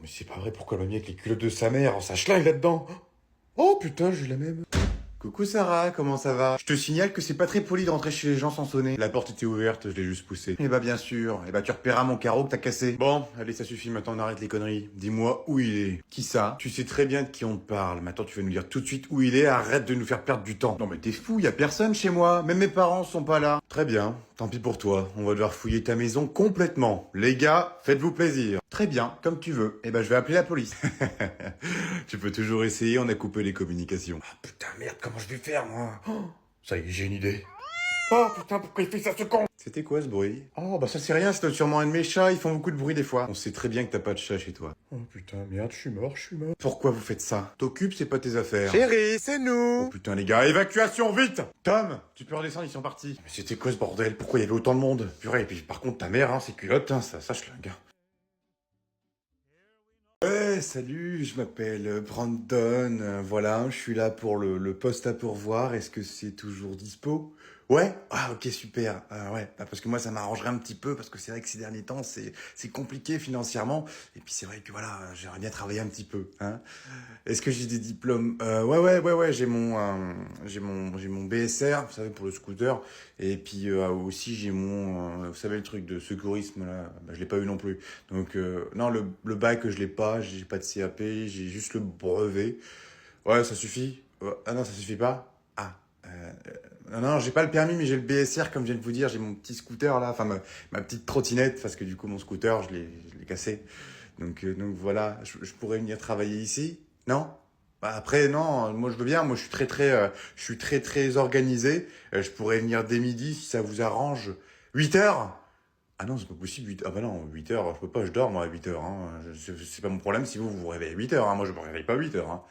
Mais c'est pas vrai, pourquoi elle m'a mis avec les culottes de sa mère? Ça schlingue là-dedans. Oh putain, j'ai la même. Coucou Sarah, comment ça va? Je te signale que c'est pas très poli de rentrer chez les gens sans sonner. La porte était ouverte, je l'ai juste poussée. Eh bah bien sûr, eh bah tu repéreras mon carreau que t'as cassé. Bon, allez ça suffit, maintenant on arrête les conneries. Dis-moi où il est. Qui ça? Tu sais très bien de qui on te parle. Maintenant tu vas nous dire tout de suite où il est, arrête de nous faire perdre du temps. Non mais t'es fou, y a personne chez moi, même mes parents sont pas là. Très bien, tant pis pour toi, on va devoir fouiller ta maison complètement. Les gars, faites-vous plaisir. Très bien, comme tu veux. Eh ben je vais appeler la police. Tu peux toujours essayer, on a coupé les communications. Ah putain, merde, comment je vais faire, moi? Oh, ça y est, j'ai une idée. Oh putain, pourquoi il fait ça, ce con? C'était quoi, ce bruit? Oh, bah ça c'est rien, c'est sûrement un de mes chats, ils font beaucoup de bruit des fois. On sait très bien que t'as pas de chat chez toi. Oh putain, merde, je suis mort. Pourquoi vous faites ça? T'occupes, c'est pas tes affaires. Chérie, c'est nous! Oh putain, les gars, évacuation, vite! Tom, tu peux redescendre, ils sont partis. Mais c'était quoi ce bordel? Pourquoi il y avait autant de monde? Purée, et puis par contre, ta mère, hein, c'est culotte, hein, ça schlingue. Ouais, salut, je m'appelle Brandon, voilà, je suis là pour le poste à pourvoir, est-ce que c'est toujours dispo? Ouais? Ah ok, super, ouais, bah, parce que moi ça m'arrangerait un petit peu, parce que c'est vrai que ces derniers temps c'est compliqué financièrement, et puis c'est vrai que voilà, j'aimerais bien travailler un petit peu, hein. Est-ce que j'ai des diplômes? Ouais, j'ai mon BSR, vous savez, pour le scooter, et puis aussi j'ai mon, vous savez le truc de secourisme là, bah, je l'ai pas eu non plus. Donc non, le bac je l'ai pas, j'ai pas de CAP, j'ai juste le brevet. Ouais, ça suffit. Ah non, ça suffit pas. Ah. Non, j'ai pas le permis, mais j'ai le BSR, comme je viens de vous dire, j'ai mon petit scooter là, enfin ma petite trottinette, parce que du coup mon scooter, je l'ai cassé. Donc voilà, je pourrais venir travailler ici, non? Bah après non, moi je veux bien, moi je suis très organisé. Je pourrais venir dès midi si ça vous arrange. 8 heures? Ah non, c'est pas possible. Ah bah non, 8 heures, je peux pas, je dors moi à 8 heures. Hein. C'est pas mon problème si vous vous réveillez à 8 heures. Hein. Moi je me réveille pas à 8 heures. Hein.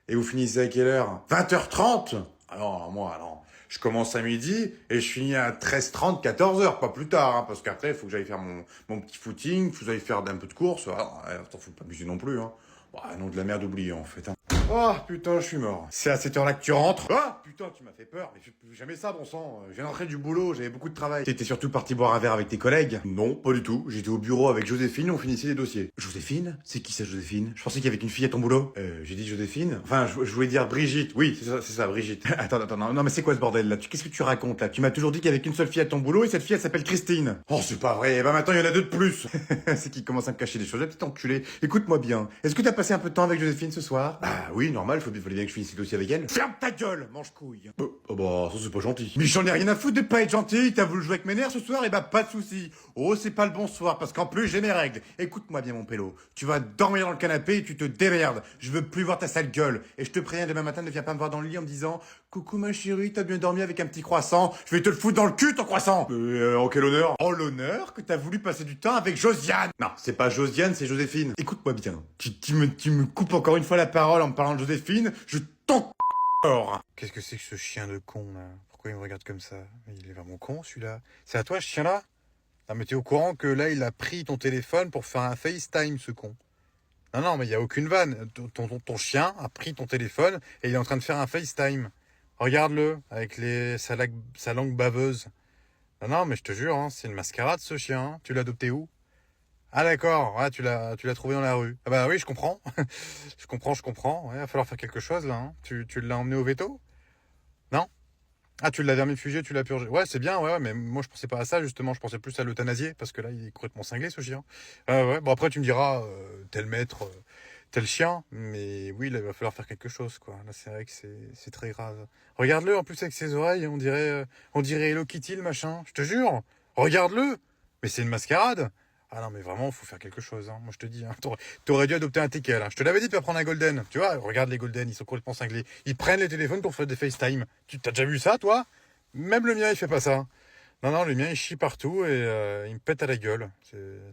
Et vous finissez à quelle heure? 20h30? Ah non, moi non. Je commence à midi et je finis à 13h30, 14h, pas plus tard, hein, parce qu'après, il faut que j'aille faire mon petit footing, faut que j'aille faire un peu de course. Ah, attends, faut pas abuser non plus, hein. Bah, non, de la merde oubliée, en fait, hein. Oh, putain, je suis mort. C'est à cette heure-là que tu rentres? Ah, putain, tu m'as fait peur, mais je fais jamais ça, bon sang. Je viens d'entrer du boulot, j'avais beaucoup de travail. T'étais surtout parti boire un verre avec tes collègues? Non, pas du tout. J'étais au bureau avec Joséphine, on finissait les dossiers. Joséphine? C'est qui ça, Joséphine? Je pensais qu'il y avait qu'une fille à ton boulot. J'ai dit Joséphine? Enfin, je voulais dire Brigitte. Oui, c'est ça, Brigitte. Attends, non, mais c'est quoi ce bordel, là? Qu'est-ce que tu racontes, là? Tu m'as toujours dit qu'il y avait qu'une seule fille à ton boulot et cette fille, elle s'appelle Christine. Oh, c'est pas vrai. Eh ben, maintenant, il y en a deux de plus. C'est qui commence à me cacher des choses, la petite enculée. Écoute-moi bien. Est-ce que t'as passé un peu de temps avec Joséphine ce soir? Bah oui, normal, fallait bien que je finisse le dossier avec elle. Ferme ta gueule, mange couille. Oh bah, ça c'est pas gentil. Mais j'en ai rien à foutre de pas être gentil, t'as voulu jouer avec mes nerfs ce soir, et bah pas de soucis. Oh, c'est pas le bon soir, parce qu'en plus j'ai mes règles. Écoute-moi bien mon pélo, tu vas dormir dans le canapé et tu te démerdes. Je veux plus voir ta sale gueule. Et je te préviens, demain matin, ne viens pas me voir dans le lit en me disant « Coucou ma chérie, t'as bien dormi avec un petit croissant, je vais te le foutre dans le cul ton croissant !» En quel honneur? En l'honneur que t'as voulu passer du temps avec Josiane. Non, c'est pas Josiane, c'est Joséphine. Écoute-moi bien, tu me coupes encore une fois la parole en me parlant de Joséphine, je t'encore. Qu'est-ce que c'est que ce chien de con, là? Pourquoi il me regarde comme ça? Il est vraiment con, celui-là. C'est à toi, ce chien-là? Non, mais t'es au courant que là, il a pris ton téléphone pour faire un FaceTime, ce con. Non, mais il y a aucune vanne. Ton chien a pris ton téléphone et il est en train de faire un FaceTime. Regarde-le, avec sa langue baveuse. Non, mais je te jure, hein, c'est une mascarade, ce chien. Hein. Tu l'as adopté où? Ah d'accord, ouais, tu l'as trouvé dans la rue. Ah bah oui, je comprends. je comprends. Ouais, il va falloir faire quelque chose là. Hein. Tu l'as emmené au veto? Non? Ah, tu l'as vermifugé, tu l'as purgé. Ouais, c'est bien, ouais, mais moi je pensais pas à ça justement, je pensais plus à l'euthanasier, parce que là il est complètement cinglé ce chien. Ouais, bon après tu me diras, tel maître, tel chien, mais oui, là il va falloir faire quelque chose, quoi. Là c'est vrai que c'est très grave. Regarde-le en plus avec ses oreilles, on dirait Hello Kitty le machin, je te jure. Regarde-le! Mais c'est une mascarade! Ah non, mais vraiment, faut faire quelque chose, hein. Moi, je te dis, hein. T'aurais dû adopter un teckel, hein. Je te l'avais dit de pas prendre un golden. Tu vois, regarde les golden, ils sont complètement cinglés. Ils prennent les téléphones pour faire des FaceTime. Tu t'as déjà vu ça, toi? Même le mien, il fait pas ça. Non, le mien, il chie partout et il me pète à la gueule.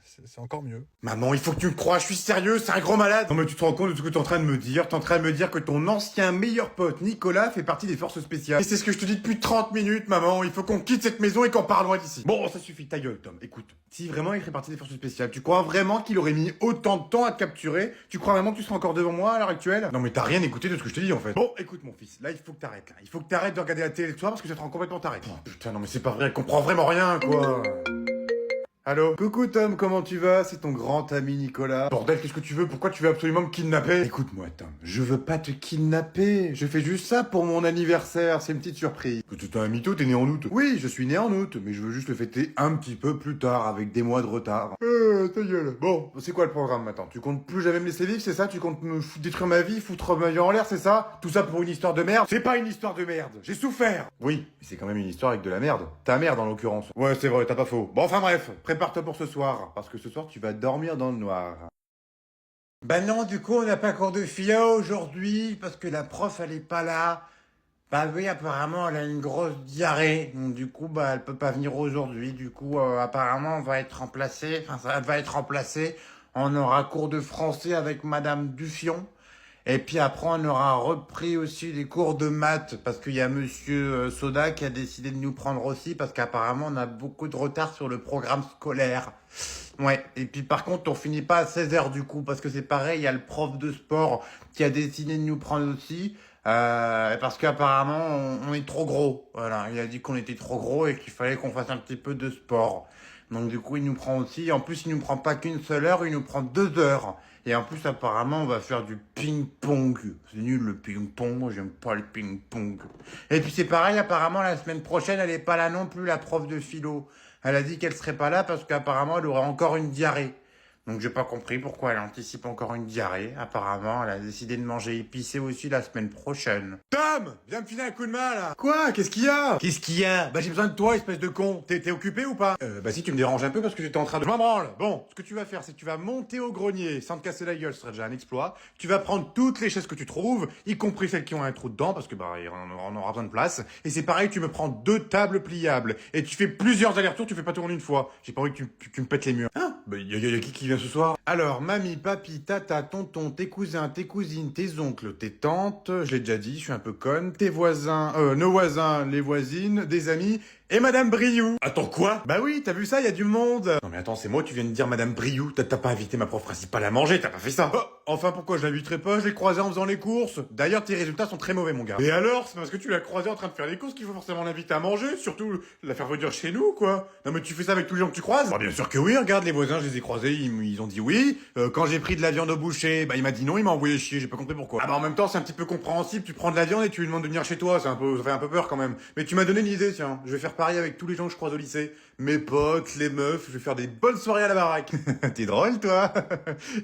C'est encore mieux. Maman, il faut que tu me crois, je suis sérieux, c'est un gros malade. Non mais tu te rends compte de ce que t'es en train de me dire? T'es en train de me dire que ton ancien meilleur pote, Nicolas, fait partie des forces spéciales. Et c'est ce que je te dis depuis 30 minutes, maman, il faut qu'on quitte cette maison et qu'on parte loin d'ici. Bon, ça suffit, ta gueule, Tom. Écoute, si vraiment il ferait partie des forces spéciales, tu crois vraiment qu'il aurait mis autant de temps à te capturer? Tu crois vraiment que tu seras encore devant moi à l'heure actuelle? Non mais t'as rien écouté de ce que je te dis en fait. Bon, écoute mon fils, là il faut que t'arrêtes. Là. Il faut que t'arrêtes de regarder la télé le soir parce que ça te rend complètement taré. Oh putain, non mais c'est pas vrai, elle comprend vraiment rien, quoi. Allô? Coucou Tom, comment tu vas? C'est ton grand ami Nicolas. Bordel, qu'est-ce que tu veux? Pourquoi tu veux absolument me kidnapper? Écoute-moi Tom, je veux pas te kidnapper. Je fais juste ça pour mon anniversaire, c'est une petite surprise. Que t'es un mytho, t'es né en août. Oui, je suis né en août, mais je veux juste le fêter un petit peu plus tard, avec des mois de retard. Ta gueule. Bon, c'est quoi le programme maintenant? Tu comptes plus jamais me laisser vivre, c'est ça? Tu comptes me détruire ma vie, foutre ma vie en l'air, c'est ça? Tout ça pour une histoire de merde? C'est pas une histoire de merde, j'ai souffert. Oui, mais c'est quand même une histoire avec de la merde. Ta merde en l'occurrence. Ouais, c'est vrai, t'as pas faux. Bon, enfin bref, prépare-toi pour ce soir, parce que ce soir tu vas dormir dans le noir. Bah non, du coup on n'a pas cours de philo aujourd'hui, parce que la prof elle est pas là. Bah oui, apparemment elle a une grosse diarrhée, donc du coup bah elle peut pas venir aujourd'hui, du coup apparemment on va être remplacé, enfin ça va être remplacé, on aura cours de français avec Madame Duffion. Et puis après, on aura repris aussi les cours de maths parce qu'il y a Monsieur Soda qui a décidé de nous prendre aussi parce qu'apparemment, on a beaucoup de retard sur le programme scolaire. Ouais, et puis par contre, on finit pas à 16h du coup parce que c'est pareil, il y a le prof de sport qui a décidé de nous prendre aussi parce qu'apparemment, on est trop gros. Voilà, il a dit qu'on était trop gros et qu'il fallait qu'on fasse un petit peu de sport. Donc du coup, il nous prend aussi. En plus, il nous prend pas qu'une seule heure, il nous prend 2 heures. Et en plus, apparemment, on va faire du ping-pong. C'est nul le ping-pong, moi j'aime pas le ping-pong. Et puis c'est pareil, apparemment, la semaine prochaine, elle est pas là non plus, la prof de philo. Elle a dit qu'elle serait pas là parce qu'apparemment, elle aurait encore une diarrhée. Donc j'ai pas compris pourquoi elle anticipe encore une diarrhée. Apparemment, elle a décidé de manger épicé aussi la semaine prochaine. Tom, viens me filer un coup de main là. Quoi? Qu'est-ce qu'il y a? Qu'est-ce qu'il y a? Bah j'ai besoin de toi, espèce de con. T'es occupé ou pas? Bah si, tu me déranges un peu parce que j'étais en train de... Je m'en branle. Bon, ce que tu vas faire, c'est que tu vas monter au grenier sans te casser la gueule, ce serait déjà un exploit. Tu vas prendre toutes les chaises que tu trouves, y compris celles qui ont un trou dedans parce que bah on aura besoin de place. Et c'est pareil, tu me prends 2 tables pliables et tu fais plusieurs allers-retours, tu fais pas tourner une fois. J'ai pas envie que tu me pètes les murs. Hein? Bah y a qui vient ce soir? Alors, mamie, papi, tata, tonton, tes cousins, tes cousines, tes oncles, tes tantes, je l'ai déjà dit, je suis un peu conne, tes voisins, nos voisins, les voisines, des amis, et Madame Briou. Attends, quoi? Bah oui, t'as vu ça, y a du monde. Non mais attends, c'est moi, tu viens de dire Madame Briou, t'as pas invité ma prof principale à manger, t'as pas fait ça. Oh, enfin, pourquoi je l'inviterais pas? Je l'ai croisée en faisant les courses. D'ailleurs, tes résultats sont très mauvais, mon gars. Et alors, c'est parce que tu l'as croisée en train de faire les courses qu'il faut forcément l'inviter à manger, surtout la faire venir chez nous, quoi. Non mais tu fais ça avec tous les gens que tu croises? Bah bien sûr que oui, regarde, les voisins, je les ai croisés, ils ont dit oui. Quand j'ai pris de la viande au boucher, bah il m'a dit non, il m'a envoyé chier, j'ai pas compris pourquoi. Ah bah en même temps, c'est un petit peu compréhensible, tu prends de la viande et tu lui demandes de venir chez toi, ça fait un peu peur quand même. Mais tu m'as donné une idée, tiens, je vais faire pareil avec tous les gens que je croise au lycée. Mes potes, les meufs, je vais faire des bonnes soirées à la baraque. T'es drôle, toi.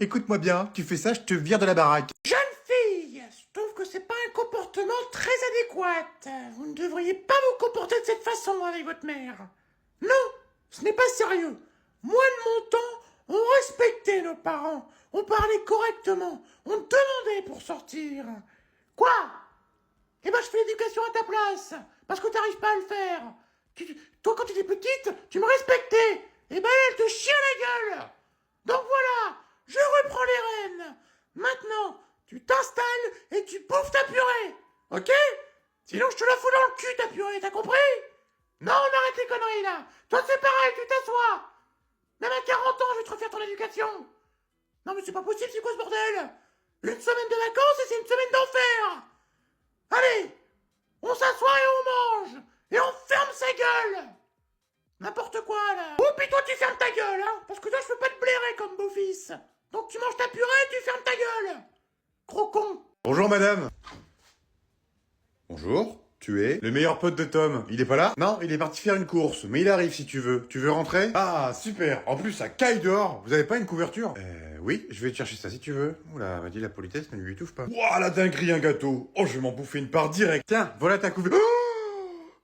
Écoute-moi bien, tu fais ça, je te vire de la baraque. Jeune fille, je trouve que c'est pas un comportement très adéquat. Vous ne devriez pas vous comporter de cette façon avec votre mère. Non, ce n'est pas sérieux. Moi, de mon temps, on respectait nos parents. On parlait correctement. On demandait pour sortir. Quoi? Eh ben, je fais l'éducation à ta place. Parce que t'arrives pas à le faire. Toi, quand tu étais petite, tu me respectais. Eh ben, elle te chie à la gueule. Donc voilà, je reprends les rênes. Maintenant, tu t'installes et tu bouffes ta purée. Ok? Sinon, je te la fous dans le cul, ta purée, t'as compris? Non, on arrête les conneries, là. Toi, c'est pareil, tu t'assois. Même à 40 ans, je vais te refaire ton éducation. Non, mais c'est pas possible, c'est quoi ce bordel? Une semaine de vacances et c'est une semaine d'enfer. Allez, on s'assoit et on mange. Et on ferme sa gueule. N'importe quoi, là. Oh, puis toi, tu fermes ta gueule, hein. Parce que toi, je peux pas te blairer comme beau-fils. Donc tu manges ta purée et tu fermes ta gueule. Gros con. Bonjour madame. Bonjour, tu es le meilleur pote de Tom. Il est pas là? Non, il est parti faire une course, mais il arrive si tu veux. Tu veux rentrer? Ah, super. En plus, ça caille dehors. Vous avez pas une couverture? Oui, je vais te chercher ça si tu veux. Oula, m'a dit la politesse ne lui étouffe pas. Ouah, la dinguerie, un gâteau. Oh, je vais m'en bouffer une part direct. Tiens, voilà ta couverture. Oh,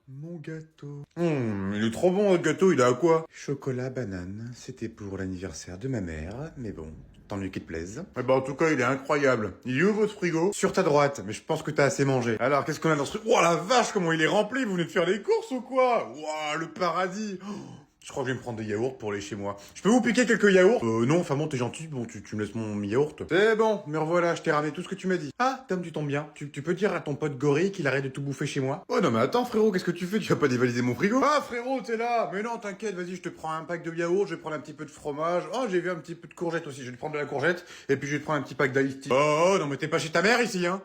mon gâteau. Il est trop bon, votre gâteau. Il a à quoi? Chocolat banane. C'était pour l'anniversaire de ma mère, mais bon. Tant mieux qu'il te plaise. Eh ben, en tout cas, il est incroyable. Il est où votre frigo? Sur ta droite, mais je pense que t'as assez mangé. Alors, qu'est-ce qu'on a dans ce truc? Oh la vache, comment il est rempli! Vous venez de faire les courses ou quoi? Ouah, le paradis! Oh, je crois que je vais me prendre des yaourts pour aller chez moi. Je peux vous piquer quelques yaourts? Non, enfin bon, t'es gentil. Bon, tu me laisses mon yaourt. C'est bon, me revoilà, je t'ai ramené tout ce que tu m'as dit. Ah, Tom, tu tombes bien. Tu peux dire à ton pote gorille qu'il arrête de tout bouffer chez moi? Oh non, mais attends, frérot, qu'est-ce que tu fais? Tu vas pas dévaliser mon frigo? Ah, frérot, t'es là! Mais non, t'inquiète, vas-y, je te prends un pack de yaourt, je vais prendre un petit peu de fromage. Oh, j'ai vu un petit peu de courgette aussi, je vais te prendre de la courgette. Et puis je vais te prendre un petit pack d'ice tea. Oh, non, mais t'es pas chez ta mère ici, hein?